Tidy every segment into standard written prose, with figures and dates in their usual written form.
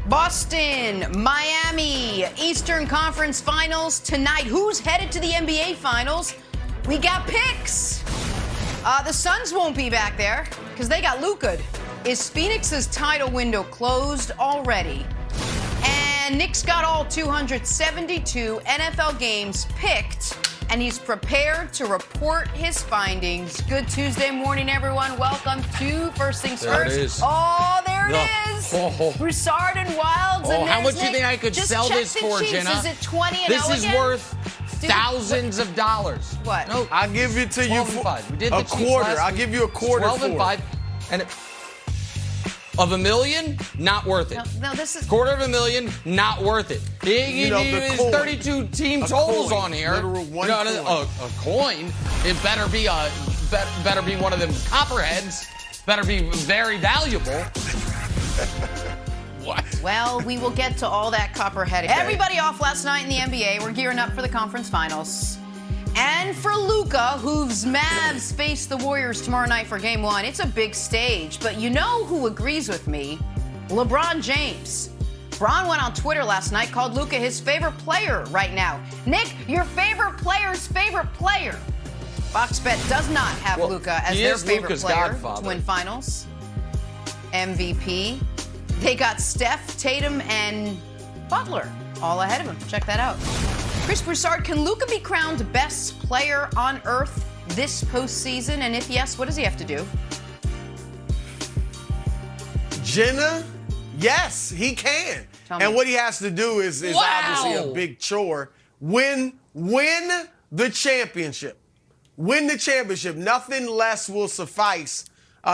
Boston, Miami, Eastern Conference Finals tonight. Who's headed to the NBA Finals? We got picks. The Suns won't be back there because they got Luka. Is Phoenix's title window closed already? And Nick's got all 272 NFL games picked, and he's prepared to report his findings. Good Tuesday morning, everyone. Welcome to First Things there First. It is. Oh, there it is. Broussard and Wilds. Oh, and how much do you think I could sell this for, Jenna? Is it 20 and This is worth thousands of dollars. What? No, I'll give it to you for we did a quarter. I'll give you a quarter 12 and 5. And of $1 million, not worth it. No, this is $250,000, not worth it. There's 32 team totals on here. Literal one a coin. It better be one of them copperheads. Better be very valuable. What? Well, we will get to all that copperhead. Okay. Everybody off last night in the NBA. We're gearing up for the conference finals. And for Luka, whose Mavs face the Warriors tomorrow night for Game 1, it's a big stage. But you know who agrees with me? LeBron James. Bron went on Twitter last night, called Luka his favorite player right now. Nick, your favorite player's favorite player. FoxBet does not have Luka as their favorite player to win finals. MVP. They got Steph, Tatum, and Butler all ahead of him. Check that out. Chris Broussard, can Luka be crowned best player on earth this postseason? And if yes, what does he have to do? Jenna, yes, he can. And what he has to do is obviously a big chore. Win the championship. Win the championship. Nothing less will suffice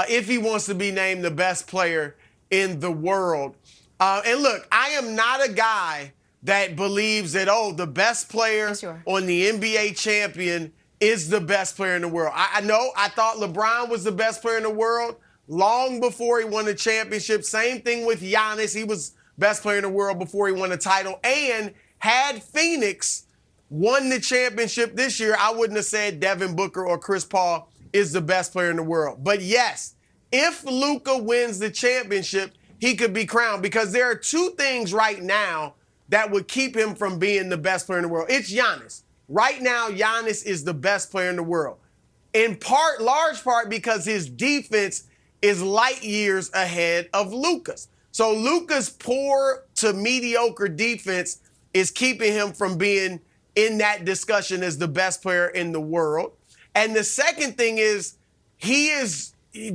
if he wants to be named the best player in the world. And look, I am not a guy that believes that, the best player on the NBA champion is the best player in the world. I know I thought LeBron was the best player in the world long before he won the championship. Same thing with Giannis. He was best player in the world before he won the title. And had Phoenix won the championship this year, I wouldn't have said Devin Booker or Chris Paul is the best player in the world. But yes, if Luka wins the championship, he could be crowned, because there are two things right now that would keep him from being the best player in the world. It's Giannis. Right now, Giannis is the best player in the world. In part, large part, because his defense is light years ahead of Luka's. So Luka's poor to mediocre defense is keeping him from being in that discussion as the best player in the world. And the second thing is he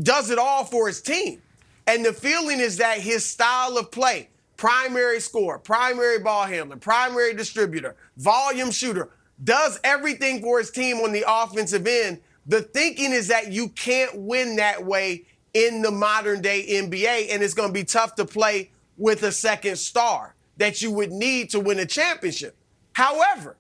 does it all for his team. And the feeling is that his style of play, primary scorer, primary ball handler, primary distributor, volume shooter, does everything for his team on the offensive end. The thinking is that you can't win that way in the modern day NBA, and it's going to be tough to play with a second star that you would need to win a championship. However,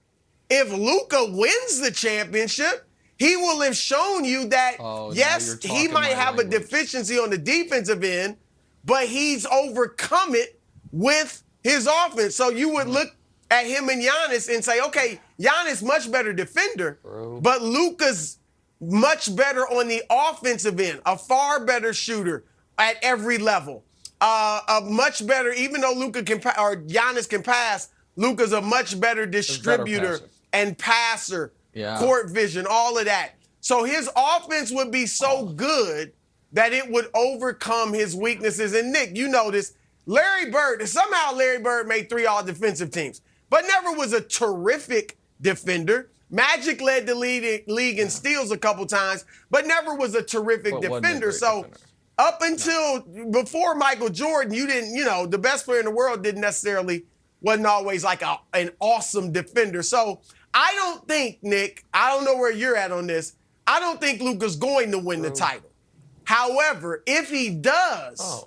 if Luka wins the championship, he will have shown you that, yes, he might have a deficiency on the defensive end, but he's overcome it with his offense. So you would look at him and Giannis and say, okay, Giannis much better defender, but Luka's much better on the offensive end, a far better shooter at every level. A much better, even though Giannis can pass, Luka's a much better distributor and passer, court vision, all of that. So his offense would be so good that it would overcome his weaknesses. And Nick, you know this, somehow Larry Bird made 3 all-defensive teams, but never was a terrific defender. Magic led the league in steals a couple times, but never was a terrific defender. So up until before Michael Jordan, the best player in the world wasn't always like an awesome defender. So I don't think, Nick, I don't know where you're at on this, I don't think Luka's going to win the title. However, if he does,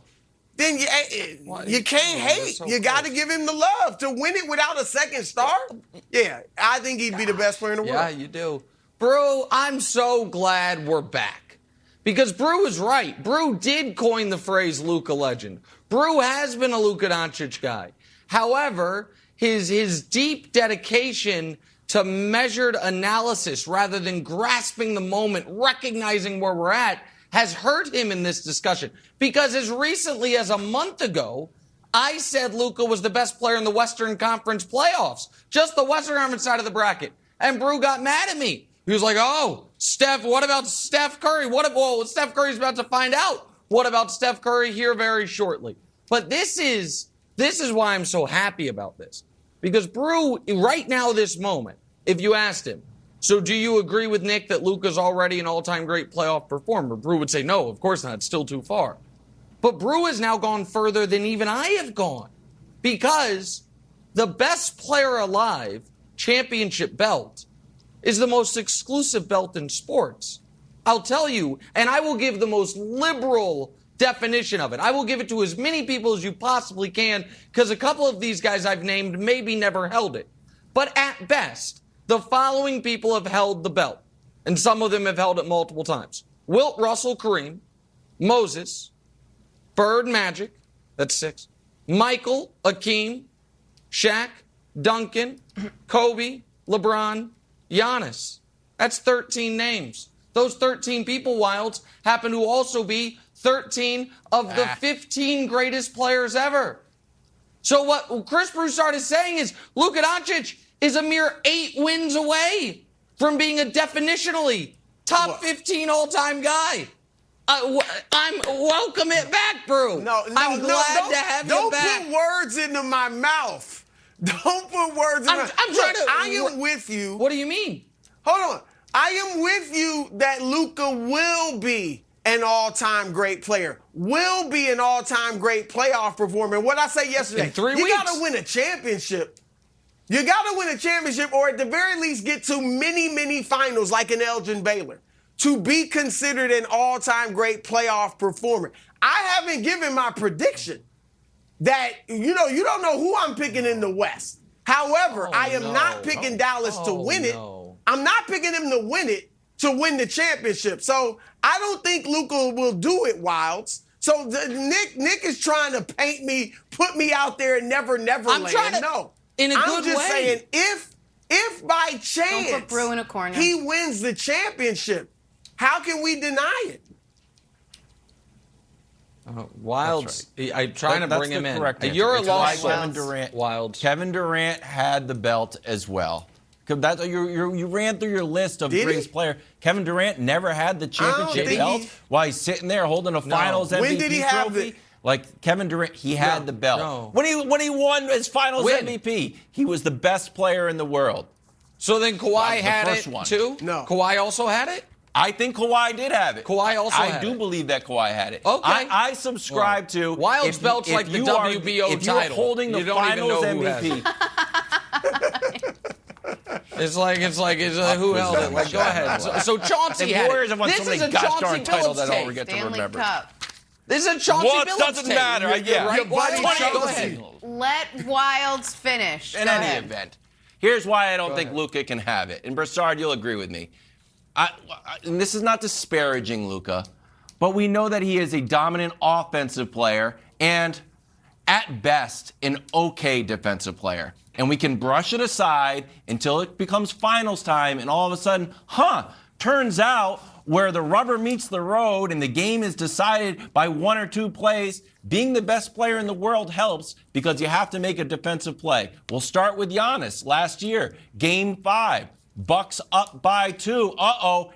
then you can't hate. You got to give him the love. To win it without a second star, I think he'd be the best player in the world. Yeah, you do. Brew, I'm so glad we're back. Because Brew is right. Brew did coin the phrase Luka legend. Brew has been a Luka Doncic guy. However, his deep dedication to measured analysis rather than grasping the moment, recognizing where we're at, has hurt him in this discussion. Because as recently as a month ago, I said Luka was the best player in the Western Conference playoffs, just the Western Conference side of the bracket. And Brew got mad at me. He was like, oh, Steph, what about Steph Curry? Well, Steph Curry's about to find out. What about Steph Curry here very shortly? But this is why I'm so happy about this. Because Brew, right now, this moment, if you asked him, so do you agree with Nick that Luka's already an all-time great playoff performer? Brew would say, no, of course not. It's still too far. But Brew has now gone further than even I have gone. Because the best player alive championship belt is the most exclusive belt in sports. I'll tell you, and I will give the most liberal definition of it. I will give it to as many people as you possibly can, because a couple of these guys I've named maybe never held it. But at best, the following people have held the belt, and some of them have held it multiple times. Wilt, Russell, Kareem, Moses, Bird, Magic, that's 6, Michael, Akeem, Shaq, Duncan, Kobe, LeBron, Giannis. That's 13 names. Those 13 people, Wilds, happen to also be 13 of the 15 greatest players ever. So what Chris Broussard is saying is Luka Doncic is a mere 8 wins away from being a definitionally top 15 all-time guy. I'm welcome it back, Brew. I'm glad to have you back. Don't put words into my mouth. Don't put words in my mouth. I am with you. What do you mean? Hold on. I am with you that Luka will be an all-time great player, will be an all-time great playoff performer. And what I said yesterday, in 3 weeks. You got to win a championship. You got to win a championship, or at the very least get to many finals like an Elgin Baylor to be considered an all-time great playoff performer. I haven't given my prediction that, you don't know who I'm picking in the West. However, I am not picking Dallas to win it. I'm not picking them to win it, to win the championship. So I don't think Luka will do it, Wilds. So Nick is trying to paint me, put me out there in Never Land. In a good way. I'm just saying, if by chance don't put Brew in a corner. He wins the championship, how can we deny it? Wilds, right. I'm trying to bring him in. You're a loss. Kevin Durant. Wilds. Kevin Durant had the belt as well. You ran through your list of greatest player. Kevin Durant never had the championship belt while he's sitting there holding a Finals MVP when did he have trophy. it? Like Kevin Durant, he had the belt. No. When he won his Finals MVP, he was the best player in the world. So then Kawhi had it too? No. Kawhi also had it? I think Kawhi did have it. Kawhi also had it. I do believe that Kawhi had it. Okay. I subscribe to Wilds belt's like the WBO title. If you're holding the Finals MVP. It's like who held it? Like, go ahead. So Chauncey had it. This is a Chauncey Billups take. Stanley Cup. This is a Chauncey Billups take. Doesn't matter. Right? Go ahead. Let Wilds finish. In any event, here's why I don't think Luka can have it. And Broussard, you'll agree with me. And this is not disparaging Luka, but we know that he is a dominant offensive player and, at best, an okay defensive player. And we can brush it aside until it becomes finals time, and all of a sudden, turns out where the rubber meets the road and the game is decided by 1 or 2 plays, being the best player in the world helps because you have to make a defensive play. We'll start with Giannis last year, Game 5. Bucks up by 2.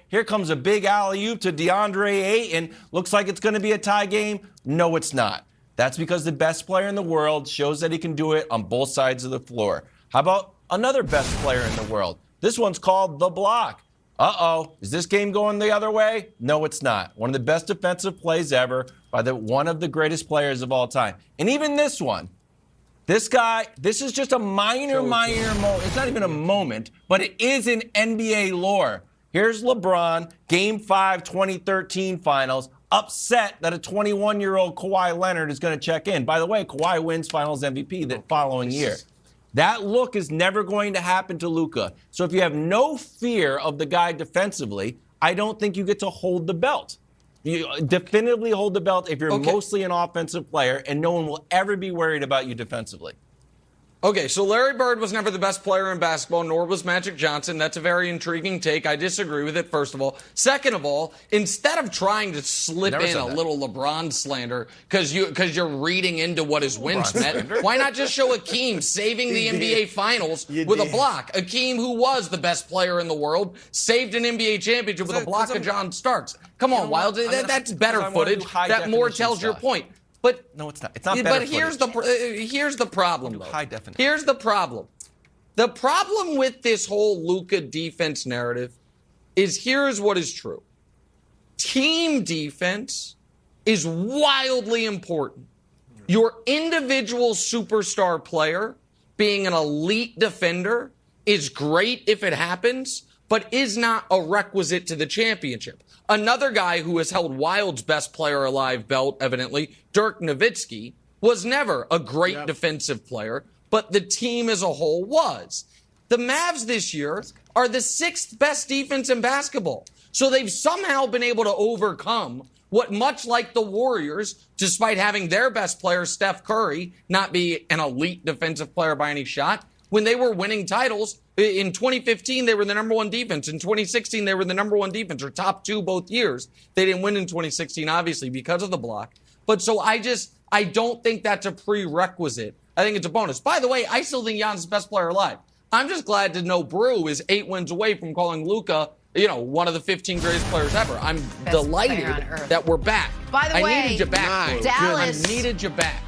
Here comes a big alley-oop to DeAndre Ayton. Looks like it's going to be a tie game. No, it's not. That's because the best player in the world shows that he can do it on both sides of the floor. How about another best player in the world? This one's called the block. Is this game going the other way? No, it's not. One of the best defensive plays ever by one of the greatest players of all time. And even this one, this guy, this is just a minor moment. It's not even a moment, but it is in NBA lore. Here's LeBron, Game 5, 2013 Finals, upset that a 21-year-old Kawhi Leonard is going to check in. By the way, Kawhi wins Finals MVP the following year. That look is never going to happen to Luka. So if you have no fear of the guy defensively, I don't think you get to hold the belt. You definitively hold the belt if you're mostly an offensive player, and no one will ever be worried about you defensively. Okay, so Larry Bird was never the best player in basketball, nor was Magic Johnson. That's a very intriguing take. I disagree with it, first of all. Second of all, instead of trying to slip in a little LeBron slander because you're reading into what his wins meant, why not just show Akeem saving the NBA Finals with a block? Akeem, who was the best player in the world, saved an NBA championship with a block of John Starks. Come on, Wild. That's better footage. That more tells your point. But no, it's not. It's not better But here's the problem, though. High definition. Here's the problem. The problem with this whole Luka defense narrative is here's what is true. Team defense is wildly important. Your individual superstar player being an elite defender is great if it happens, but is not a requisite to the championship. Another guy who has held Wild's best player alive belt, evidently, Dirk Nowitzki, was never a great defensive player, but the team as a whole was. The Mavs this year are the 6th best defense in basketball. So they've somehow been able to overcome what, much like the Warriors, despite having their best player, Steph Curry, not be an elite defensive player by any shot, when they were winning titles. In 2015, they were the number 1 defense. In 2016, they were the number 1 defense, or top 2 both years. They didn't win in 2016, obviously, because of the block. But so I don't think that's a prerequisite. I think it's a bonus. By the way, I still think Giannis is the best player alive. I'm just glad to know Brew is 8 wins away from calling Luka, one of the 15 greatest players ever. I'm delighted that we're back. By the way, I needed you back, Dallas. I needed you back.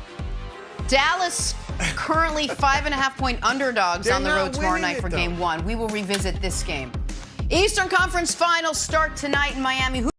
Dallas currently 5.5-point underdogs on the road tomorrow night for Game 1. We will revisit this game. Eastern Conference Finals start tonight in Miami.